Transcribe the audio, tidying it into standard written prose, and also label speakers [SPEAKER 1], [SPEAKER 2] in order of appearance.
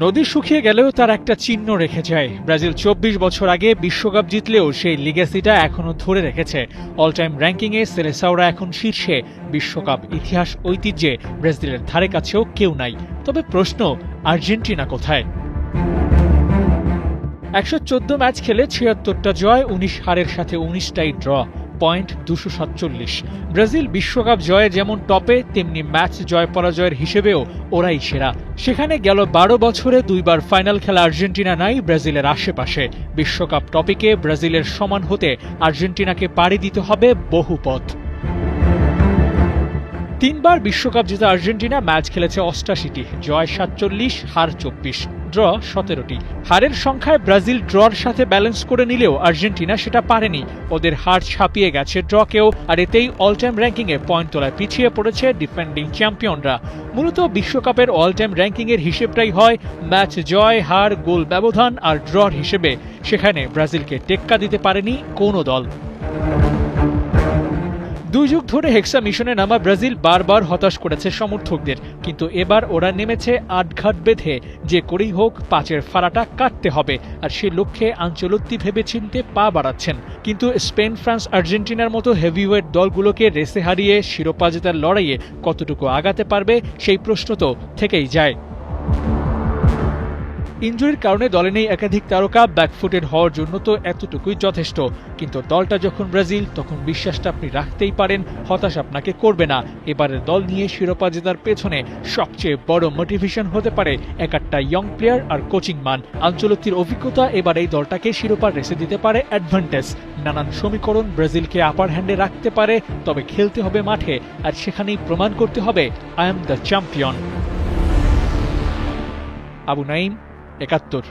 [SPEAKER 1] নদী শুকিয়ে গেলেও তার একটা চিহ্ন রেখে যায়। ব্রাজিল ২৪ বছর আগে বিশ্বকাপ জিতলেও সেই লিগ্যাসিটা এখনো ধরে রেখেছে। অল টাইম র্যাঙ্কিংয়ে সেলেসাওরা এখন শীর্ষে। বিশ্বকাপ ইতিহাস ঐতিহ্যে ব্রাজিলের ধারে কাছেও কেউ নাই। তবে প্রশ্ন, আর্জেন্টিনা কোথায়? ১১৪ ম্যাচ খেলে ৭৬টা জয়, ১৯ হারের সাথে ১৯টাই ড্র, পয়েন্ট ২৪৭। ব্রাজিল বিশ্বকাপ জয়ে যেমন টপে, তেমনি ম্যাচ জয় পরাজয়ের হিসেবেও ওরাই সেরা। সেখানে গেল ১২ বছরে ২বার ফাইনাল খেলা আর্জেন্টিনা নাই ব্রাজিলের আশেপাশে। বিশ্বকাপ টপিকে ব্রাজিলের সমান হতে আর্জেন্টিনাকে পাড়ি দিতে হবে বহু পথ। ৩বার বিশ্বকাপ জেতা আর্জেন্টিনা ম্যাচ খেলেছে ৮৮টি, জয় ৪৭, হার ২৪, ড্র ১৭টি। হারের সংখ্যায় ব্রাজিল ড্রর সাথে ব্যালেন্স করে নিলেও আর্জেন্টিনা সেটা পারেনি। ওদের হার ছাপিয়ে গেছে ড্রকেও, আর এতেই অল টাইম র্যাঙ্কিংয়ে পয়েন্ট তোলায় পিছিয়ে পড়েছে ডিফেন্ডিং চ্যাম্পিয়নরা। মূলত বিশ্বকাপের অল টাইম র্যাঙ্কিংয়ের হিসেবটাই হয় ম্যাচ জয়, হার, গোল ব্যবধান আর ড্রর হিসেবে। সেখানে ব্রাজিলকে টেক্কা দিতে পারেনি কোনো দল। ২ যুগ ধরে হেক্সা মিশনে নামা ব্রাজিল বারবার হতাশ করেছে সমর্থকদের, কিন্তু এবার ওরা নেমেছে আটঘাট বেঁধে। যে করেই হোক ৫-এর ফাড়াটা কাটতে হবে, আর সে লক্ষ্যে আঞ্চলত্তি ভেবেচিন্তে পা বাড়াচ্ছেন। কিন্তু স্পেন, ফ্রান্স, আর্জেন্টিনার মতো হেভিওয়েট দলগুলোকে রেসে হারিয়ে শিরোপা জেতার লড়াইয়ে কতটুকু আগাতে পারবে, সেই প্রশ্ন তো থেকেই যায়। ইনজুরির কারণে দলে নেই একাধিক তারকা, ব্যাকফুটেড হওয়ার জন্য তো এতটুকুই যথেষ্ট। কিন্তু দলটা যখন ব্রাজিল, তখন বিশ্বাসটা আপনি রাখতেই পারেন হতাশ আপনাকে করবে না। এবারের দল নিয়ে শিরোপা জেতার পেছনে সবচেয়ে বড় মোটিভেশন হতে পারে একটা ইয়ং প্লেয়ার আর কোচিং মান। আঞ্চলত্তির অভিজ্ঞতা এবার এই দলটাকে শিরোপার রেসে দিতে পারে অ্যাডভান্টেজ। নানান সমীকরণ ব্রাজিলকে আপার হ্যান্ডে রাখতে পারে, তবে খেলতে হবে মাঠে, আর সেখানেই প্রমাণ করতে হবে I am the champion. Abu Naim, ৭১।